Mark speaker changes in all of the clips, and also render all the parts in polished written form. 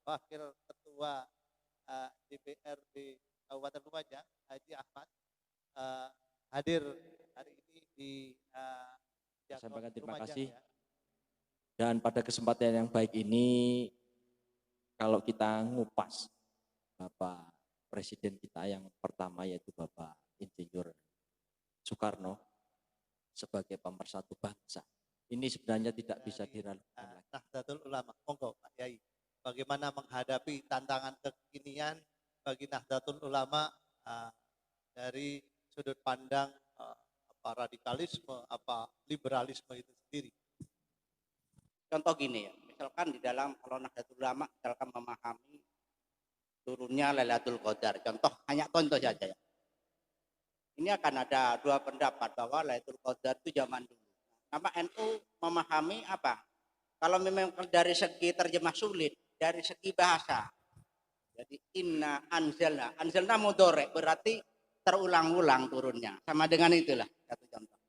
Speaker 1: Wakil Ketua DPRD Kabupaten Lumajang, Haji Ahmad, hadir hari ini di
Speaker 2: Sampaikan terima
Speaker 1: Lumajang,
Speaker 2: kasih.
Speaker 1: ya.
Speaker 2: Dan pada kesempatan yang baik ini, kalau kita ngupas Bapak Presiden kita yang pertama, yaitu Bapak Insinyur Soekarno sebagai pemersatu bangsa, ini sebenarnya tidak bisa diragukan lagi.
Speaker 1: Nahdlatul Ulama, monggo Pak Yai, bagaimana menghadapi tantangan kekinian bagi Nahdlatul Ulama dari sudut pandang apa radikalisme, apa liberalisme itu sendiri.
Speaker 3: Contoh gini ya, misalkan di dalam kalau Nahdlatul Ulama misalkan memahami turunnya Lailatul Qadar, hanya contoh saja ya. Ini akan ada dua pendapat bahwa Lailatul Qadar itu zaman dulu. Nama NU memahami apa? Kalau memang dari segi terjemah sulit, dari segi bahasa. Jadi inna anzalna mudhari berarti terulang-ulang turunnya. Sama dengan itulah satu contoh.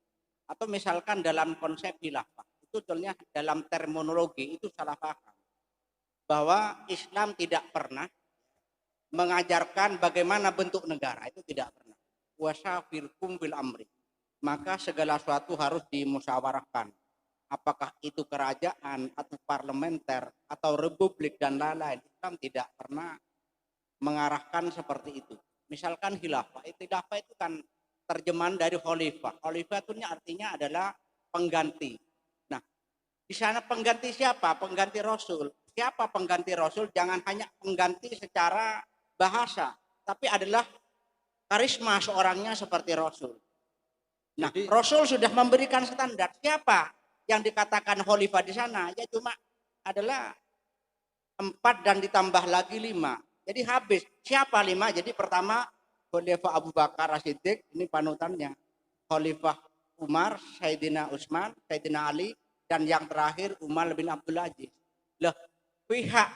Speaker 3: Atau misalkan dalam konsep khilafah, itu sebetulnya dalam terminologi itu salah paham. Bahwa Islam tidak pernah mengajarkan bagaimana bentuk negara, itu tidak pernah. Wasafirkum fil amri. Maka segala sesuatu harus dimusyawarahkan. Apakah itu kerajaan atau parlementer atau republik dan lain-lain. Islam tidak pernah mengarahkan seperti itu. Misalkan khilafah itu kan terjemahan dari khalifah. Khalifah itu artinya adalah pengganti. Nah, di sana pengganti siapa? Pengganti Rasul. Siapa pengganti Rasul? Jangan hanya pengganti secara bahasa, tapi adalah karisma seorangnya seperti Rasul. Nah, jadi, Rasul sudah memberikan standar. Siapa yang dikatakan khalifah di sana? Ya cuma adalah 4 dan ditambah lagi 5. Jadi habis. Siapa 5? Jadi pertama Khalifah Abu Bakar As-Siddiq, ini panutannya. Khalifah Umar, Sayyidina Utsman, Sayyidina Ali, dan yang terakhir Umar bin Abdul Aziz. Loh, pihak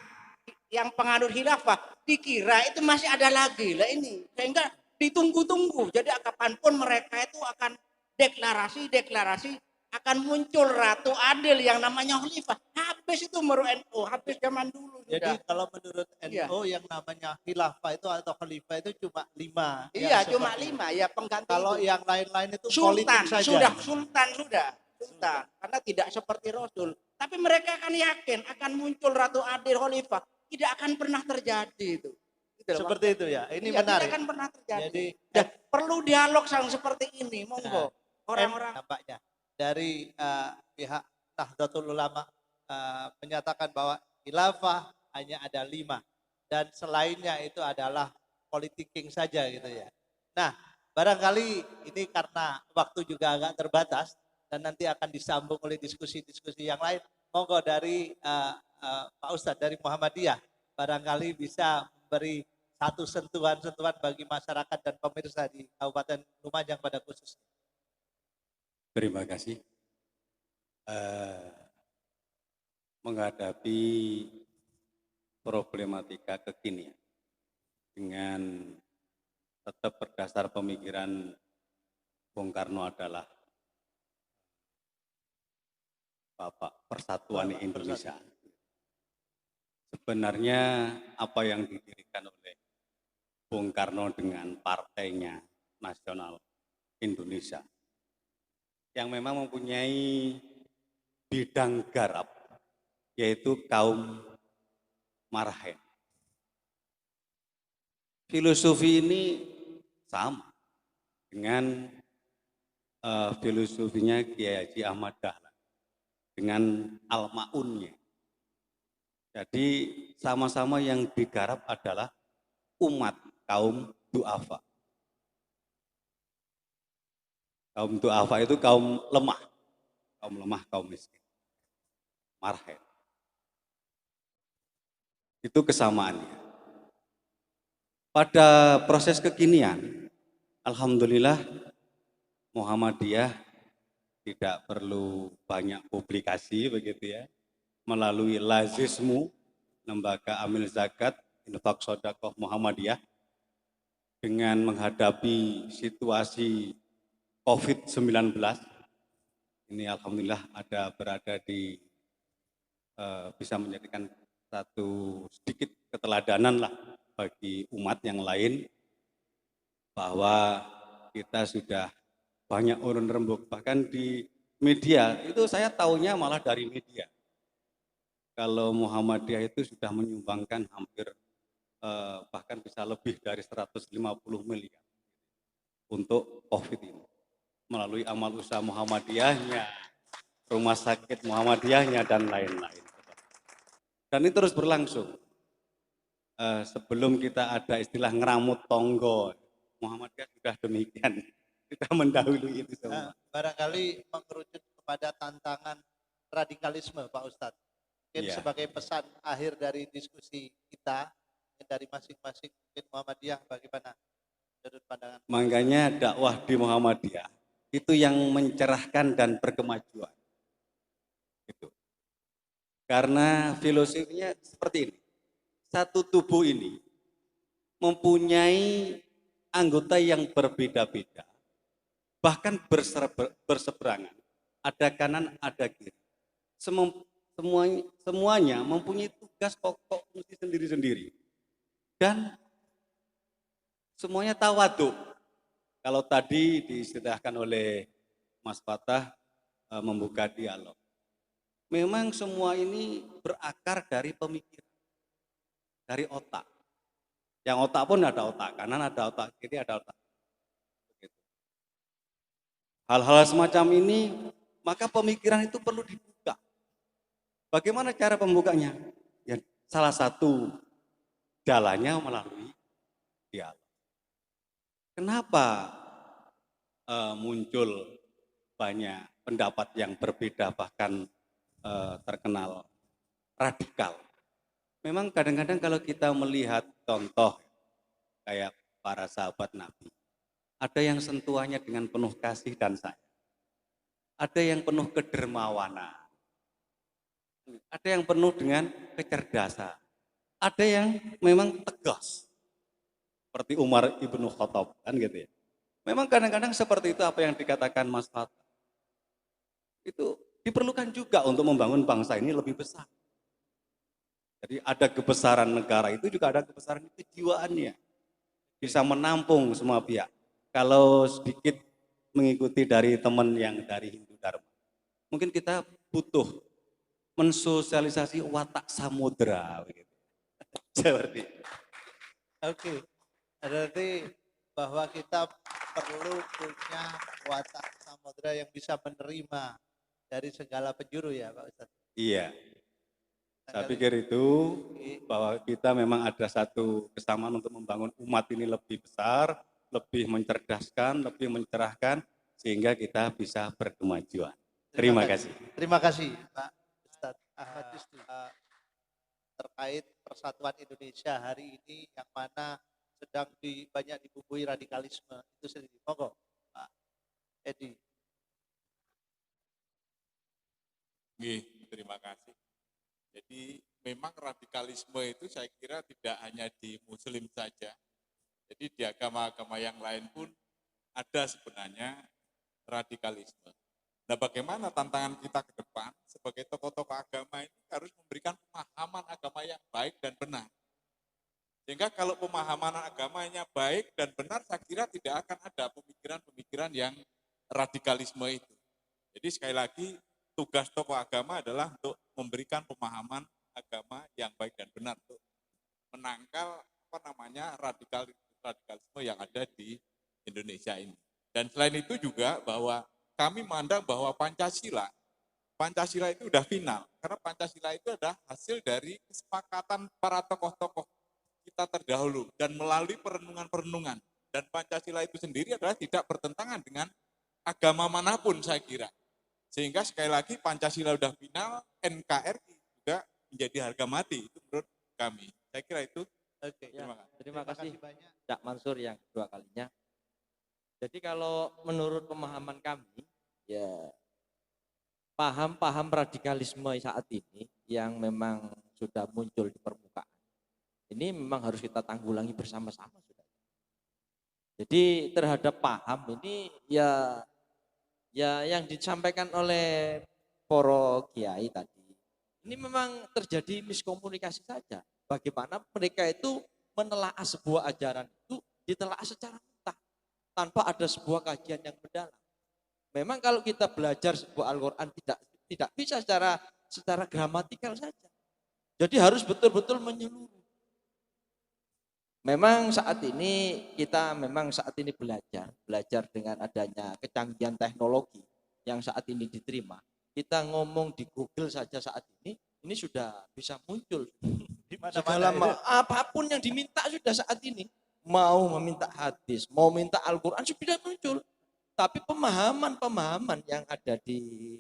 Speaker 3: yang penganut khilafah dikira itu masih ada lagi lah ini. Sehingga ditunggu-tunggu. Jadi kapanpun mereka itu akan deklarasi akan muncul ratu adil yang namanya khalifah. Habis itu menurut NU, habis zaman dulu.
Speaker 1: Jadi sudah. Kalau menurut NU yang namanya khilafah itu atau khalifah itu cuma 5.
Speaker 3: Iya, cuma 5 ya pengganti.
Speaker 1: Kalau itu yang lain-lain itu
Speaker 3: sultan,
Speaker 1: politik saja.
Speaker 3: Sultan. Karena tidak seperti Rasul. Tapi mereka akan yakin akan muncul ratu adil khalifah. Tidak akan pernah terjadi itu.
Speaker 1: Seperti itu ya. Ini menarik.
Speaker 3: Tidak akan pernah terjadi.
Speaker 1: Jadi
Speaker 3: perlu dialog yang seperti ini, monggo. Orang-orang
Speaker 1: nampaknya dari pihak Nahdlatul Ulama menyatakan bahwa khilafah hanya ada 5 dan selainnya itu adalah politiking saja gitu ya. Nah, barangkali ini karena waktu juga agak terbatas dan nanti akan disambung oleh diskusi-diskusi yang lain. Monggo dari Pak Ustadz dari Muhammadiyah barangkali bisa memberi satu sentuhan-sentuhan bagi masyarakat dan pemirsa di Kabupaten Lumajang pada khususnya.
Speaker 4: Terima kasih. Menghadapi problematika kekinian dengan tetap berdasar pemikiran Bung Karno adalah Bapak Persatuan Indonesia. Sebenarnya apa yang didirikan oleh Bung Karno dengan partainya Nasional Indonesia yang memang mempunyai bidang garap, yaitu kaum Marhen. Filosofi ini sama dengan filosofinya Kiai Haji Ahmad Dahlan dengan Al-Ma'unnya. Jadi sama-sama yang digarap adalah umat kaum du'afa. Kaum du'afa itu kaum lemah, kaum miskin. Marhen. Itu kesamaannya. Pada proses kekinian, alhamdulillah Muhammadiyah tidak perlu banyak publikasi begitu ya. Melalui Lazismu, Lembaga Amil Zakat, Infak Sodakoh Muhammadiyah, dengan menghadapi situasi COVID-19, ini alhamdulillah berada di bisa menjadikan satu sedikit keteladanan lah bagi umat yang lain bahwa kita sudah banyak urun rembuk. Bahkan di media itu saya taunya malah dari media. Kalau Muhammadiyah itu sudah menyumbangkan hampir bahkan bisa lebih dari 150 miliar untuk COVID ini. Melalui amal usaha Muhammadiyahnya, rumah sakit Muhammadiyahnya, dan lain-lain. Dan ini terus berlangsung. Sebelum kita ada istilah ngeramut tonggo, Muhammadiyah sudah demikian. Kita mendahului itu semua.
Speaker 1: Barangkali mengerucut kepada tantangan radikalisme, Pak Ustadz. Mungkin
Speaker 4: Iya.
Speaker 1: sebagai pesan akhir dari diskusi kita, dari masing-masing mungkin Muhammadiyah, bagaimana menurut pandangan?
Speaker 4: Makanya dakwah di Muhammadiyah itu yang mencerahkan dan berkemajuan. Gitu. Karena filosofinya seperti ini. Satu tubuh ini mempunyai anggota yang berbeda-beda, bahkan berseberangan. Ada kanan, ada kiri. Semuanya mempunyai tugas pokok fungsi sendiri-sendiri. Dan semuanya tawaduk. Kalau tadi diistilahkan oleh Mas Fatah membuka dialog. Memang semua ini berakar dari pemikiran, dari otak. Yang otak pun ada otak kanan, ada otak kiri, ada otak. Begitu. Hal-hal semacam ini, maka pemikiran itu perlu dibuka. Bagaimana cara pembukanya? Ya, salah satu jalannya melalui dialog. Kenapa muncul banyak pendapat yang berbeda, bahkan terkenal radikal? Memang kadang-kadang kalau kita melihat contoh kayak para sahabat Nabi, ada yang sentuhannya dengan penuh kasih dan sayang, ada yang penuh kedermawanan, ada yang penuh dengan kecerdasan, ada yang memang tegas, seperti Umar ibnu Khattab, kan gitu ya. Memang kadang-kadang seperti itu apa yang dikatakan Mas Fatah. Itu diperlukan juga untuk membangun bangsa ini lebih besar. Jadi ada kebesaran negara itu juga ada kebesaran kejiwaannya. Bisa menampung semua pihak. Kalau sedikit mengikuti dari teman yang dari Hindu Dharma, mungkin kita butuh mensosialisasi watak samudra. Begitu. Seperti itu.
Speaker 1: Oke, berarti bahwa kita perlu punya watak samudra yang bisa menerima dari segala penjuru ya Pak Ustadz.
Speaker 4: Iya. Saya pikir itu bahwa kita memang ada satu kesamaan untuk membangun umat ini lebih besar, lebih mencerdaskan, lebih mencerahkan, sehingga kita bisa berkemajuan. Terima kasih.
Speaker 1: Terima kasih Pak Ustadz Ahmad Justi. Terkait persatuan Indonesia hari ini yang mana sedang banyak dibumbui radikalisme itu sendiri. Monggo Pak Edi.
Speaker 5: Terima kasih. Jadi memang radikalisme itu saya kira tidak hanya di Muslim saja. Jadi di agama-agama yang lain pun ada sebenarnya radikalisme. Nah, bagaimana tantangan kita ke depan sebagai tokoh-tokoh agama ini harus memberikan pemahaman agama yang baik dan benar. Sehingga kalau pemahaman agamanya baik dan benar, saya kira tidak akan ada pemikiran-pemikiran yang radikalisme itu. Jadi sekali lagi, tugas tokoh agama adalah untuk memberikan pemahaman agama yang baik dan benar untuk menangkal radikalisme yang ada di Indonesia ini. Dan selain itu juga bahwa kami memandang bahwa Pancasila itu sudah final, karena Pancasila itu adalah hasil dari kesepakatan para tokoh-tokoh kita terdahulu dan melalui perenungan-perenungan. Dan Pancasila itu sendiri adalah tidak bertentangan dengan agama manapun saya kira. Sehingga sekali lagi Pancasila sudah final, NKRI juga menjadi harga mati, itu menurut kami. Saya kira itu.
Speaker 1: Oke.
Speaker 2: Terima kasih
Speaker 1: banyak.
Speaker 2: Cak Mansur yang kedua kalinya. Jadi kalau menurut pemahaman kami, ya paham-paham radikalisme saat ini yang memang sudah muncul di permukaan, ini memang harus kita tanggulangi bersama-sama. Jadi terhadap paham ini ya yang disampaikan oleh para kiai tadi Ini memang terjadi miskomunikasi saja. Bagaimana mereka itu menelaah sebuah ajaran itu ditelaah secara mentah tanpa ada sebuah kajian yang mendalam. Memang kalau kita belajar sebuah Al-Quran tidak bisa secara gramatikal saja. Jadi harus betul-betul menyeluruh. Memang saat ini belajar dengan adanya kecanggihan teknologi yang saat ini diterima. Kita ngomong di Google saja saat ini sudah bisa muncul.
Speaker 1: Di
Speaker 2: Segala
Speaker 1: mana-mana
Speaker 2: apapun yang diminta sudah saat ini. Mau meminta hadis, mau minta Al-Quran sudah muncul. Tapi pemahaman yang ada di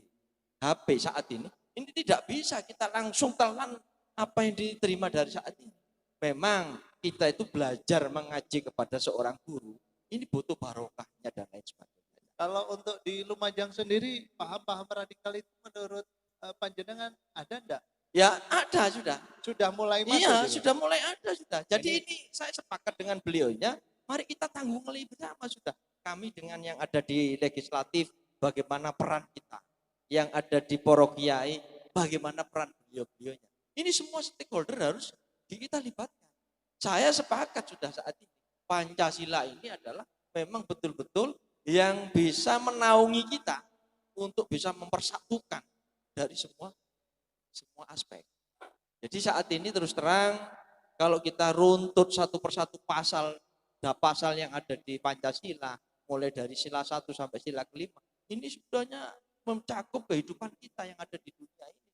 Speaker 2: HP saat ini tidak bisa kita langsung telan apa yang diterima dari saat ini. Memang kita itu belajar mengaji kepada seorang guru, ini butuh barokahnya dan lain sebagainya.
Speaker 1: Kalau untuk di Lumajang sendiri, paham-paham radikal itu menurut panjenengan ada enggak?
Speaker 2: Ya ada sudah.
Speaker 1: Sudah mulai masuk?
Speaker 2: Iya,
Speaker 1: gitu?
Speaker 2: sudah mulai ada sudah. Jadi ini saya sepakat dengan beliaunya, mari kita tanggung bersama sudah. Kami dengan yang ada di legislatif, bagaimana peran kita. Yang ada di poro kiai, bagaimana peran beliau-beliaunya. Ini semua stakeholder harus kita libatkan. Saya sepakat sudah saat ini. Pancasila ini adalah memang betul-betul yang bisa menaungi kita untuk bisa mempersatukan dari semua aspek. Jadi saat ini terus terang kalau kita runtut satu persatu pasal yang ada di Pancasila, mulai dari sila 1 sampai sila kelima, ini sudahnya mencakup kehidupan kita yang ada di dunia ini.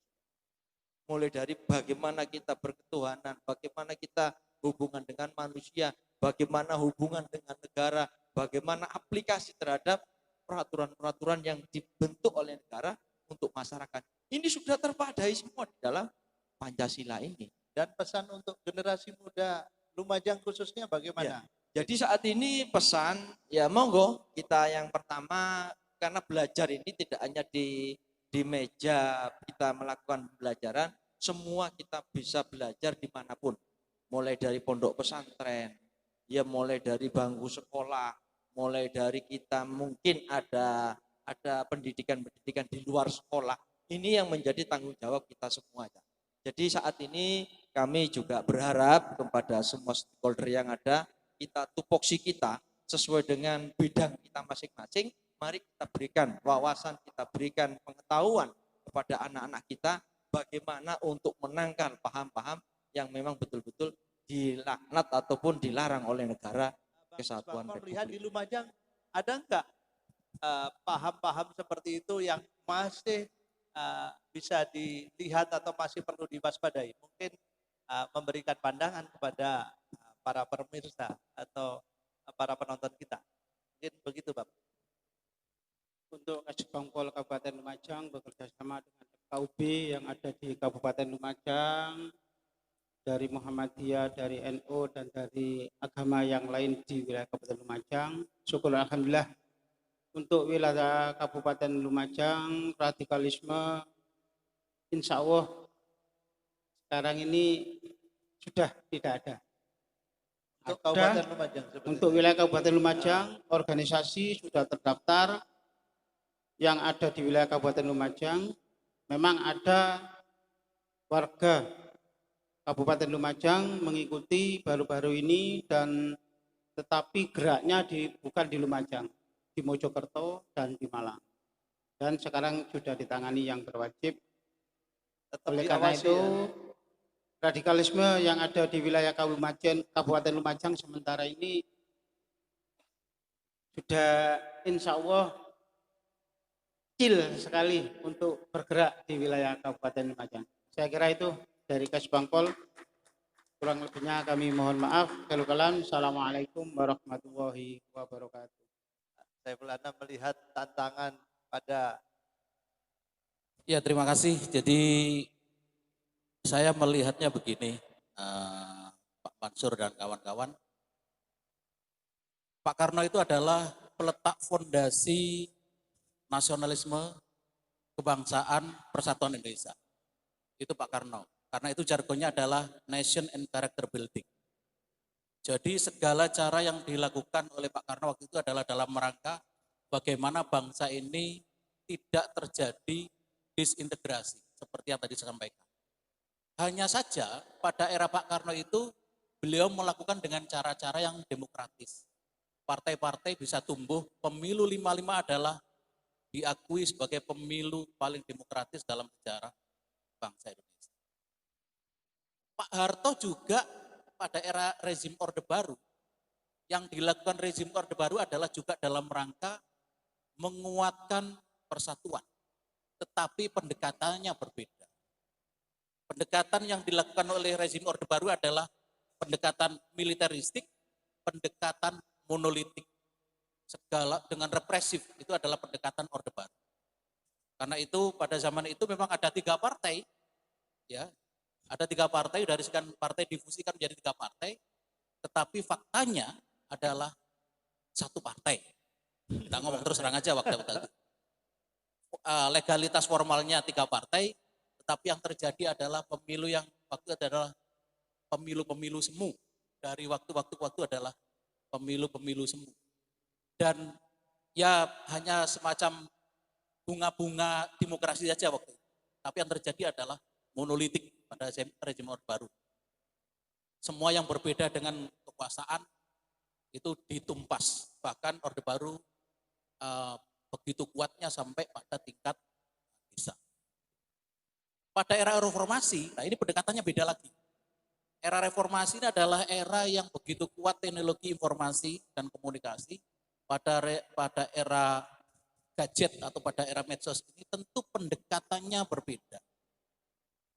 Speaker 2: Mulai dari bagaimana kita berketuhanan, bagaimana kita hubungan dengan manusia, bagaimana hubungan dengan negara, bagaimana aplikasi terhadap peraturan-peraturan yang dibentuk oleh negara untuk masyarakat. Ini sudah terpadai semua di dalam Pancasila ini.
Speaker 1: Dan pesan untuk generasi muda Lumajang khususnya bagaimana?
Speaker 2: Ya. Jadi saat ini pesan, ya monggo kita yang pertama, karena belajar ini tidak hanya di meja kita melakukan pembelajaran, semua kita bisa belajar dimanapun. Mulai dari pondok pesantren, ya mulai dari bangku sekolah, mulai dari kita mungkin ada pendidikan-pendidikan di luar sekolah. Ini yang menjadi tanggung jawab kita semua. Jadi saat ini kami juga berharap kepada semua stakeholder yang ada, kita tupoksi kita sesuai dengan bidang kita masing-masing. Mari kita berikan wawasan, kita berikan pengetahuan kepada anak-anak kita bagaimana untuk menangkal paham-paham yang memang betul-betul dilaknat ataupun dilarang oleh negara kesatuan
Speaker 1: Bang,
Speaker 2: Republik.
Speaker 1: lihat di Lumajang ada enggak paham-paham seperti itu yang masih bisa dilihat atau masih perlu diwaspadai? Mungkin memberikan pandangan kepada para pemirsa atau para penonton kita. Mungkin begitu, Bapak.
Speaker 6: Untuk Kasbangpol Kabupaten Lumajang bekerjasama dengan FKUB yang ada di Kabupaten Lumajang, dari Muhammadiyah, dari NU, dan dari agama yang lain di wilayah Kabupaten Lumajang. Syukur alhamdulillah untuk wilayah Kabupaten Lumajang, radikalisme insya Allah sekarang ini sudah tidak ada.
Speaker 1: Untuk Kabupaten Lumajang.
Speaker 6: Untuk wilayah Kabupaten Lumajang, organisasi sudah terdaftar yang ada di wilayah Kabupaten Lumajang. Memang ada warga Kabupaten Lumajang mengikuti baru-baru ini, dan tetapi geraknya bukan di Lumajang, di Mojokerto dan di Malang. Dan sekarang sudah ditangani yang berwajib. Oleh karena itu, radikalisme yang ada di wilayah Kabupaten Lumajang sementara ini sudah insya Allah kecil sekali untuk bergerak di wilayah Kabupaten Lumajang. Saya kira itu dari Kasbangpol. Kurang lebihnya kami mohon maaf. Kelukalan. Assalamualaikum warahmatullahi wabarakatuh.
Speaker 1: Saya Anda melihat tantangan pada.
Speaker 7: Ya, terima kasih. Jadi saya melihatnya begini, Pak Mansur dan kawan-kawan. Pak Karno itu adalah peletak fondasi nasionalisme, kebangsaan, persatuan Indonesia. Itu Pak Karno. Karena itu jargonnya adalah nation and character building. Jadi segala cara yang dilakukan oleh Pak Karno waktu itu adalah dalam rangka bagaimana bangsa ini tidak terjadi disintegrasi seperti yang tadi saya sampaikan. Hanya saja pada era Pak Karno itu beliau melakukan dengan cara-cara yang demokratis. Partai-partai bisa tumbuh, pemilu 55 adalah diakui sebagai pemilu paling demokratis dalam sejarah bangsa Indonesia. Pak Harto juga pada era rezim Orde Baru, yang dilakukan rezim Orde Baru adalah juga dalam rangka menguatkan persatuan, tetapi pendekatannya berbeda. Pendekatan yang dilakukan oleh rezim Orde Baru adalah pendekatan militeristik, pendekatan monolitik, segala dengan represif, itu adalah pendekatan Orde Baru. Karena itu pada zaman itu memang ada 3 partai, ya, ada 3 partai, dari sekian partai difusikan menjadi 3 partai, tetapi faktanya adalah 1 partai. Kita ngomong terus terang aja waktu itu. Legalitas formalnya 3 partai, tetapi yang terjadi adalah pemilu yang waktu adalah pemilu-pemilu semu. Dari waktu adalah pemilu-pemilu semu. Dan ya hanya semacam bunga-bunga demokrasi saja waktu itu. Tapi yang terjadi adalah monolitik pada rezim Orde Baru. Semua yang berbeda dengan kekuasaan itu ditumpas. Bahkan Orde Baru begitu kuatnya sampai pada tingkat desa. Pada era reformasi, nah ini pendekatannya beda lagi. Era reformasi ini adalah era yang begitu kuat teknologi informasi dan komunikasi. Pada era gadget atau pada era medsos ini tentu pendekatannya berbeda.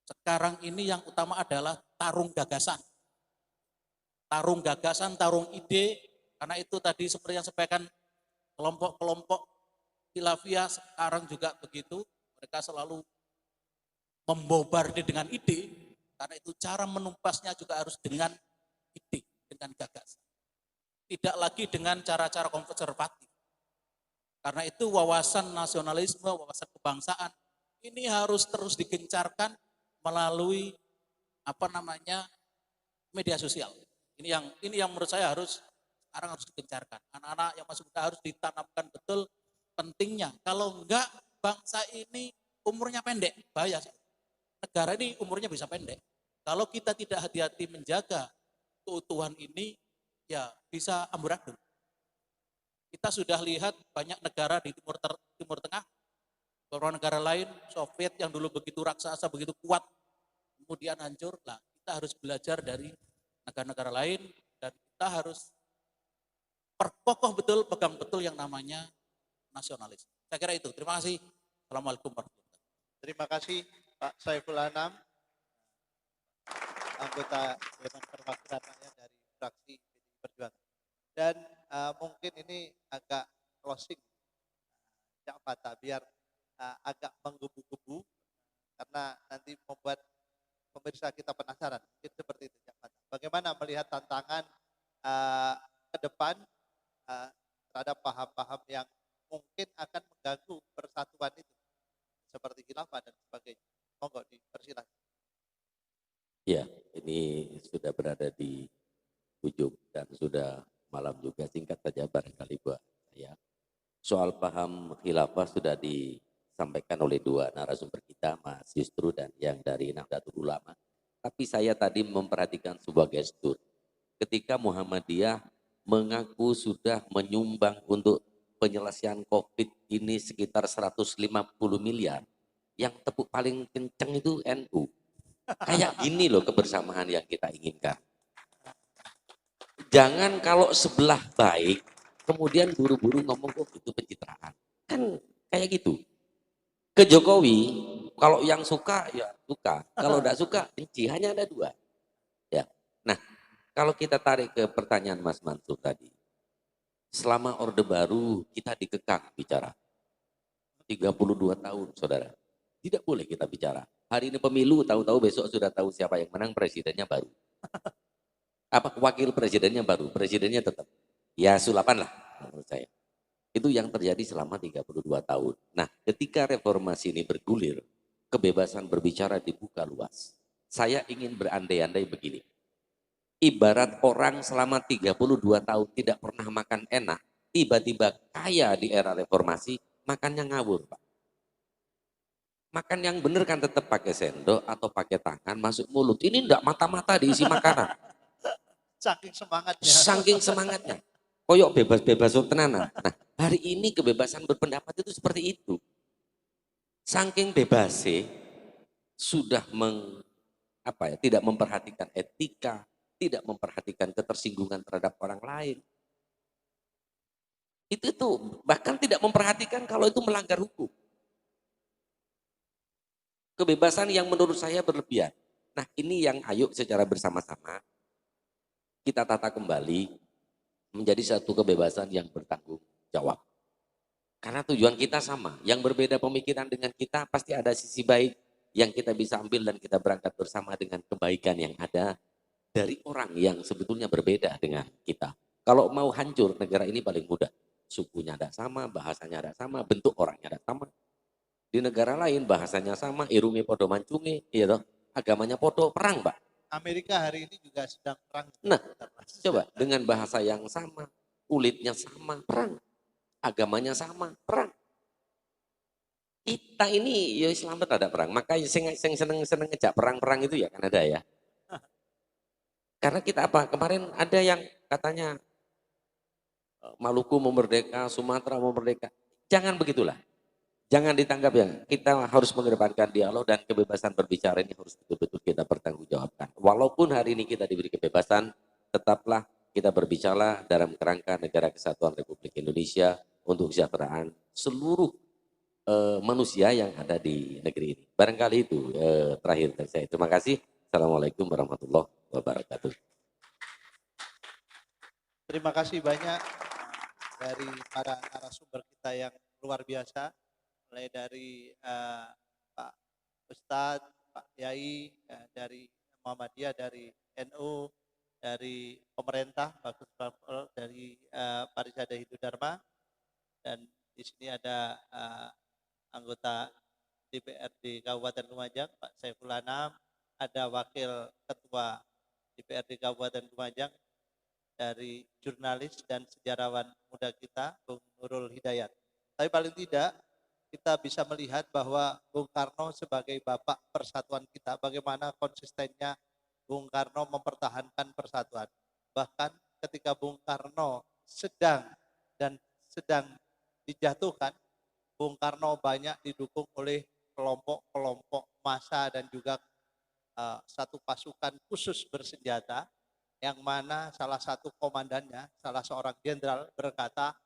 Speaker 7: Sekarang ini yang utama adalah tarung gagasan. Tarung gagasan, tarung ide, karena itu tadi seperti yang sampaikan kelompok-kelompok khilafiyah sekarang juga begitu, mereka selalu membombardir dengan ide, karena itu cara menumpasnya juga harus dengan ide, dengan gagasan. Tidak lagi dengan cara-cara konservatif. Karena itu wawasan nasionalisme, wawasan kebangsaan, ini harus terus digencarkan melalui media sosial. Ini yang menurut saya sekarang harus digencarkan. Anak-anak yang masih muda harus ditanamkan betul pentingnya. Kalau enggak, bangsa ini umurnya pendek, bahaya. Negara ini umurnya bisa pendek. Kalau kita tidak hati-hati menjaga keutuhan ini, ya bisa amburadul. Kita sudah lihat banyak negara di Timur Tengah, beberapa negara lain, Soviet yang dulu begitu raksasa, begitu kuat, kemudian hancur. Nah, kita harus belajar dari negara-negara lain, dan kita harus perkokoh betul, pegang betul yang namanya nasionalis. Saya kira itu. Terima kasih. Assalamualaikum warahmatullahi wabarakatuh.
Speaker 1: Terima kasih Pak Saiful Anam, anggota Dewan Perwakilan Rakyat dari fraksi PDI Perjuangan. Dan mungkin ini agak closing, Cak Fata, biar agak menggebu-gebu, karena nanti membuat pemirsa kita penasaran. Mungkin seperti itu, Cak Fata. Bagaimana melihat tantangan ke depan terhadap paham-paham yang mungkin akan mengganggu persatuan itu, seperti khilafah dan sebagainya. Monggo dipersilakan.
Speaker 8: Ya, ini sudah berada di ujung dan sudah malam juga. Singkat saja barangkali buat saya. Soal paham khilafah sudah disampaikan oleh 2 narasumber kita, Mas Yustru dan yang dari Nahdlatul Ulama. Tapi saya tadi memperhatikan sebuah gestur. Ketika Muhammadiyah mengaku sudah menyumbang untuk penyelesaian COVID ini sekitar 150 miliar. Yang tepuk paling kenceng itu NU. Kayak gini loh kebersamaan yang kita inginkan. Jangan kalau sebelah baik, kemudian buru-buru ngomong kok itu pencitraan. Kan kayak gitu. Ke Jokowi, kalau yang suka ya suka, kalau tidak suka benci, hanya ada 2. Ya. Nah, kalau kita tarik ke pertanyaan Mas Mansur tadi, selama Orde Baru kita dikekang bicara. 32 tahun, saudara. Tidak boleh kita bicara. Hari ini pemilu, tahu-tahu besok sudah tahu siapa yang menang, presidennya baru. Wakil presidennya baru, presidennya tetap. Ya sulapan lah menurut saya. Itu yang terjadi selama 32 tahun. Nah, ketika reformasi ini bergulir, kebebasan berbicara dibuka luas. Saya ingin berandai-andai begini. Ibarat orang selama 32 tahun tidak pernah makan enak, tiba-tiba kaya di era reformasi, makannya ngawur, Pak. Makan yang bener kan tetap pakai sendok atau pakai tangan masuk mulut. Ini enggak mata-mata diisi makanan.
Speaker 1: Saking semangatnya.
Speaker 8: Saking semangatnya. Koyok bebas-bebas tenanan. Nah, hari ini kebebasan berpendapat itu seperti itu. Saking bebas sih sudah tidak memperhatikan etika, tidak memperhatikan ketersinggungan terhadap orang lain. Itu bahkan tidak memperhatikan kalau itu melanggar hukum. Kebebasan yang menurut saya berlebihan. Nah, ini yang ayo secara bersama-sama kita tata kembali menjadi satu kebebasan yang bertanggung jawab. Karena tujuan kita sama. Yang berbeda pemikiran dengan kita pasti ada sisi baik yang kita bisa ambil dan kita berangkat bersama dengan kebaikan yang ada dari orang yang sebetulnya berbeda dengan kita. Kalau mau hancur negara ini paling mudah. Sukunya ada sama, bahasanya ada sama, bentuk orangnya ada sama. Di negara lain bahasanya sama, irungi podo mancungi, iya toh, agamanya podo, perang, Pak.
Speaker 1: Amerika hari ini juga sedang perang.
Speaker 8: Nah, coba dengan bahasa yang sama, kulitnya sama, perang. Agamanya sama, perang. Kita ini ya Islam ada perang, maka yang seneng ngejak perang-perang itu ya kan ada ya. Karena kita apa? Kemarin ada yang katanya Maluku mau merdeka, Sumatera mau merdeka. Jangan begitulah. Jangan ditanggap ya. Kita harus mengedepankan dialog dan kebebasan berbicara ini harus betul-betul kita pertanggungjawabkan. Walaupun hari ini kita diberi kebebasan, tetaplah kita berbicara dalam kerangka Negara Kesatuan Republik Indonesia untuk kesejahteraan seluruh manusia yang ada di negeri ini. Barangkali itu terakhir dari saya. Terima kasih. Assalamualaikum warahmatullahi wabarakatuh.
Speaker 1: Terima kasih banyak dari para narasumber kita yang luar biasa. Mulai dari Pak Ustadz, Pak Yai, dari Muhammadiyah, dari NU, dari pemerintah, Pak Kusbal, dari Parisada Hindu Dharma, dan di sini ada anggota DPRD Kabupaten Lumajang, Pak Saiful Anam, ada Wakil Ketua DPRD Kabupaten Lumajang, dari jurnalis dan sejarawan muda kita, Bung Nurul Hidayat. Tapi paling tidak, kita bisa melihat bahwa Bung Karno sebagai bapak persatuan kita, bagaimana konsistennya Bung Karno mempertahankan persatuan. Bahkan ketika Bung Karno sedang dijatuhkan, Bung Karno banyak didukung oleh kelompok-kelompok massa dan juga satu pasukan khusus bersenjata, yang mana salah satu komandannya, salah seorang jenderal berkata,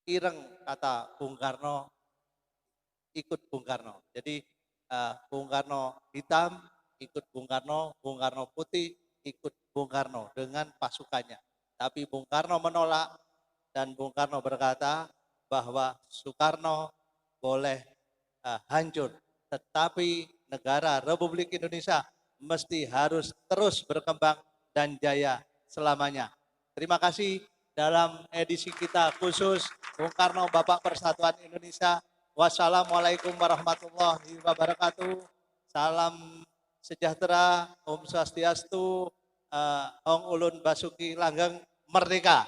Speaker 1: ireng kata Bung Karno, ikut Bung Karno. Jadi Bung Karno hitam, ikut Bung Karno putih, ikut Bung Karno dengan pasukannya. Tapi Bung Karno menolak dan Bung Karno berkata bahwa Soekarno boleh hancur, tetapi negara Republik Indonesia mesti harus terus berkembang dan jaya selamanya. Terima kasih. Dalam edisi kita khusus Bung Karno Bapak Persatuan Indonesia. Wassalamualaikum warahmatullahi wabarakatuh. Salam sejahtera, Om Swastiastu, Ong Ulun Basuki Langgeng, merdeka.